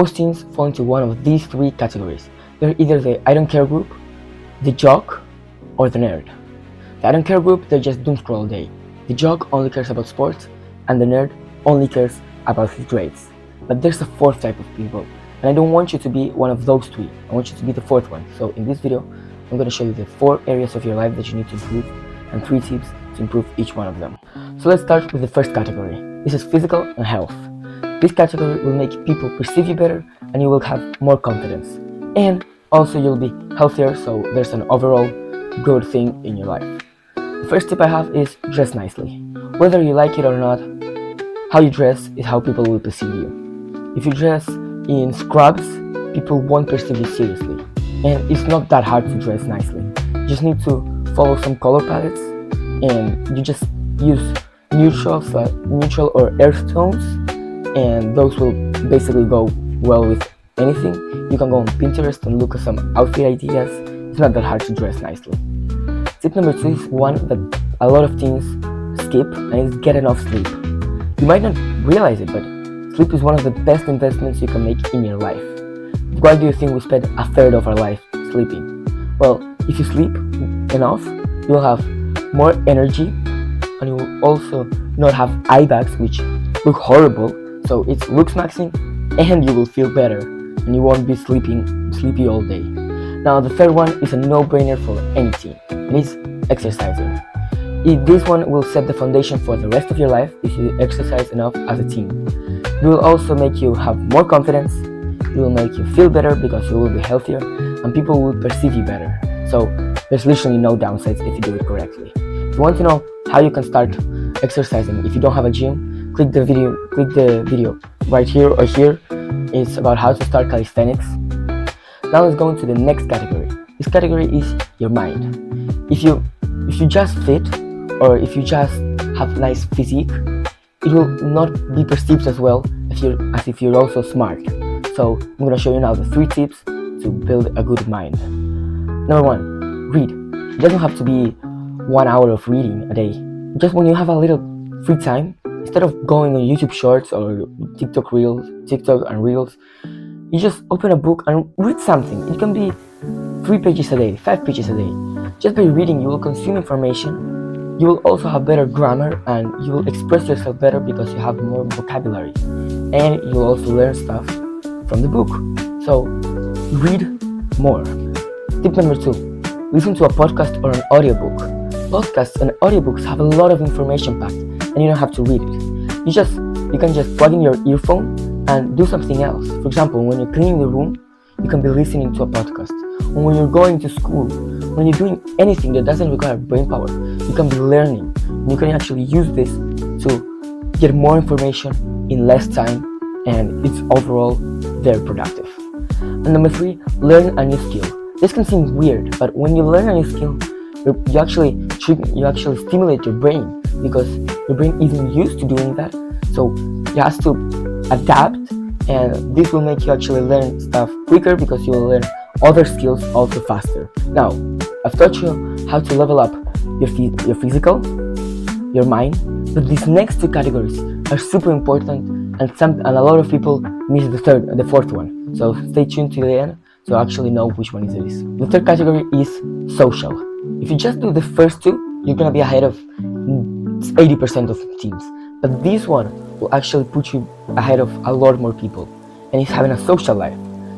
Most teens fall into one of these three categories. They're either the I don't care group, the jock, or the nerd. The I don't care group, they just doom scroll all day. The jock only cares about sports, and the nerd only cares about his grades. But there's a fourth type of people, and I don't want you to be one of those three. I want you to be the fourth one. So in this video, I'm going to show you the 4 areas of your life that you need to improve and 3 tips to improve each one of them. So let's start with the first category. This is physical and health. This category will make people perceive you better and you will have more confidence. And also you'll be healthier, so there's an overall good thing in your life. The first tip I have is dress nicely. Whether you like it or not, how you dress is how people will perceive you. If you dress in scrubs, people won't perceive you seriously. And it's not that hard to dress nicely. You just need to follow some color palettes and you just use neutral or earth tones, and those will basically go well with anything. You can go on Pinterest and look at some outfit ideas. It's not that hard to dress nicely. Tip number 2 is one that a lot of teens skip, and it's get enough sleep. You might not realize it, but sleep is one of the best investments you can make in your life. Why do you think we spend a third of our life sleeping? Well, if you sleep enough, you will have more energy, and you will also not have eye bags, which look horrible. So it's looks maxing, and you will feel better, and you won't be sleepy all day. Now the third one is a no-brainer for any teen, and it's exercising. This one will set the foundation for the rest of your life if you exercise enough as a teen. It will also make you have more confidence. It will make you feel better because you will be healthier and people will perceive you better. So there's literally no downsides if you do it correctly. If you want to know how you can start exercising if you don't have a gym, click the video right here or here. It's about how to start calisthenics. Now let's go into the next category. This category is your mind. If you just fit, or if you just have nice physique, it will not be perceived as well as if you're also smart. So I'm going to show you now the 3 tips to build a good mind. Number 1, read. It doesn't have to be 1 hour of reading a day. Just when you have a little free time, instead of going on YouTube Shorts or TikTok and Reels, you just open a book and read something. It can be 3 pages a day, 5 pages a day. Just by reading, you will consume information. You will also have better grammar and you will express yourself better because you have more vocabulary. And you will also learn stuff from the book. So read more. Tip number 2, listen to a podcast or an audiobook. Podcasts and audiobooks have a lot of information packed and you don't have to read it. You can just plug in your earphone and do something else. For example, when you're cleaning the room, you can be listening to a podcast. And when you're going to school, when you're doing anything that doesn't require brain power, you can be learning. And you can actually use this to get more information in less time, and it's overall very productive. And number 3, learn a new skill. This can seem weird, but when you learn a new skill, you actually stimulate your brain because your brain isn't used to doing that. So it has to adapt, and this will make you actually learn stuff quicker because you will learn other skills also faster. Now, I've taught you how to level up your physical, your mind, but these next 2 categories are super important, and a lot of people miss the fourth one. So stay tuned to the end to actually know which one it is. The third category is social. If you just do the first 2, you're gonna be ahead of 80% of teams. But this one will actually put you ahead of a lot more people, and it's having a social life.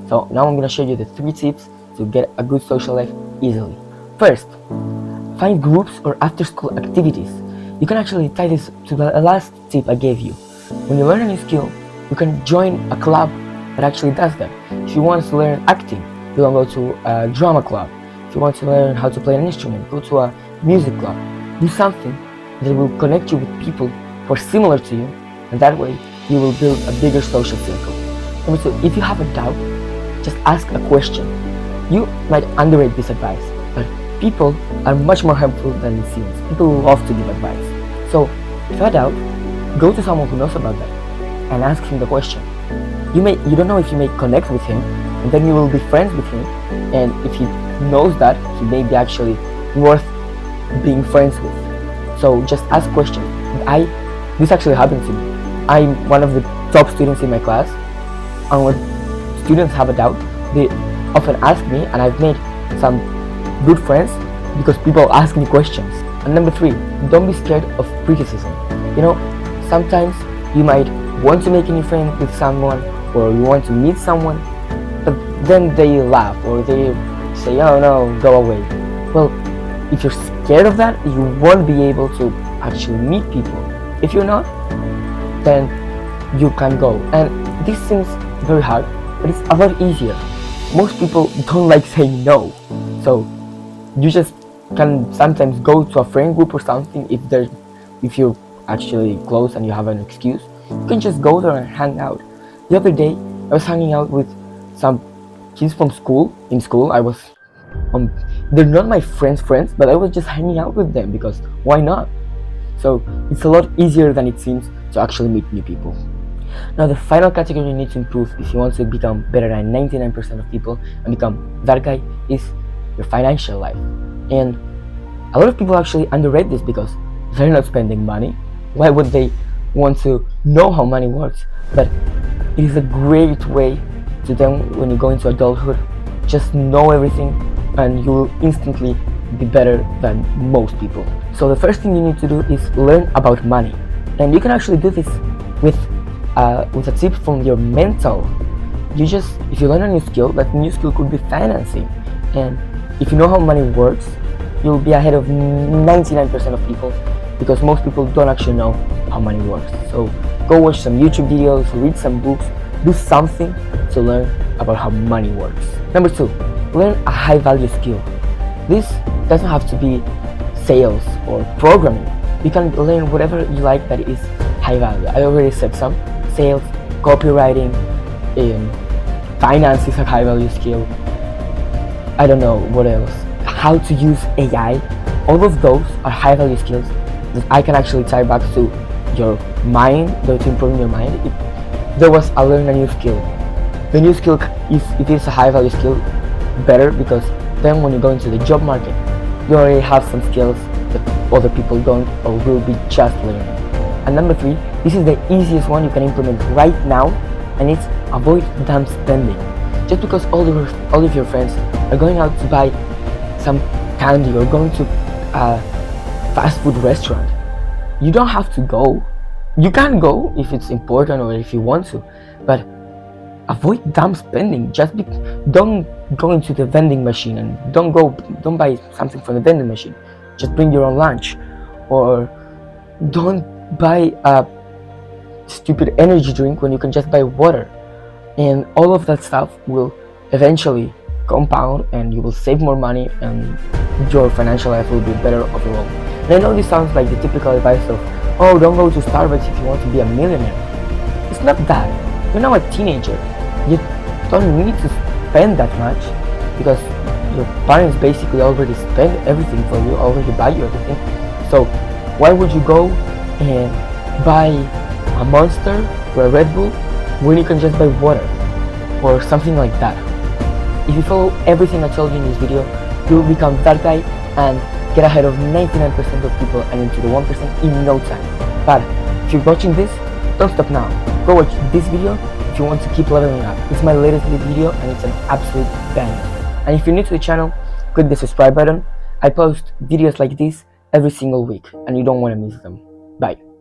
So now I'm gonna show you the 3 tips to get a good social life easily. First, find groups or after-school activities. You can actually tie this to the last tip I gave you. When you learn a new skill, you can join a club that actually does that. If you want to learn acting, you can go to a drama club. If you want to learn how to play an instrument, go to a music club. Do something that will connect you with people who are similar to you, and that way you will build a bigger social circle. Number 2, if you have a doubt, just ask a question. You might underrate this advice, but people are much more helpful than it seems. People love to give advice. So if you have a doubt, go to someone who knows about that and ask him the question. You don't know if you may connect with him, and then you will be friends with him, and if he knows that, he may be actually worth being friends with. So just ask questions. This actually happened to me. I'm one of the top students in my class, and students have a doubt, they often ask me, and I've made some good friends because people ask me questions. And number 3, don't be scared of criticism. Sometimes you might want to make a new friend with someone, or you want to meet someone, but then they laugh or they say, oh no, go away. Well, if you're scared of that, you won't be able to actually meet people. If you're not, then you can go. And this seems very hard, but it's a lot easier. Most people don't like saying no, so you just can sometimes go to a friend group or something. If you're actually close and you have an excuse, you can just go there and hang out. The other day I was hanging out with some kids from school. In school I was they're not my friends, but I was just hanging out with them because why not? So it's a lot easier than it seems to actually meet new people. Now, the final category you need to improve if you want to become better than 99% of people and become that guy is your financial life. And a lot of people actually underrate this because they're not spending money. Why would they want to know how money works? But it is a great way to then, when you go into adulthood, just know everything and you will instantly be better than most people. So the first thing you need to do is learn about money. And you can actually do this with a tip from your mentor. If you learn a new skill, that new skill could be financing. And if you know how money works, you'll be ahead of 99% of people because most people don't actually know how money works. So go watch some YouTube videos, read some books, do something to learn about how money works. Number 2, learn a high value skill. This doesn't have to be sales or programming. You can learn whatever you like that is high value. I already said some. Sales, copywriting, finance is a high value skill. I don't know what else. How to use AI. All of those are high value skills that I can actually tie back to your mind, to improving your mind. If there was a learn a new skill, the new skill, if it is a high value skill, better, because then when you go into the job market, you already have some skills that other people don't or will be just learning. And number 3, this is the easiest one you can implement right now, and it's avoid dumb spending. Just because all of your friends are going out to buy some candy or going to a fast food restaurant, you don't have to go. You can go if it's important or if you want to, but avoid dumb spending. Don't go into the vending machine and don't buy something from the vending machine. Just bring your own lunch, or don't buy a stupid energy drink when you can just buy water. And all of that stuff will eventually compound and you will save more money and your financial life will be better overall. And I know this sounds like the typical advice of, oh, don't go to Starbucks if you want to be a millionaire. It's not that. You're now a teenager. You don't need to spend that much because your parents basically already spend everything for you, already buy you everything. So why would you go and buy a Monster or a Red Bull when you can just buy water or something like that? If you follow everything I told you in this video, you will become that guy and get ahead of 99% of people and into the 1% in no time. But if you're watching this, don't stop now. Go watch this video if you want to keep leveling up. It's my latest video and it's an absolute banger. And if you're new to the channel, click the subscribe button. I post videos like this every single week and you don't want to miss them. Bye.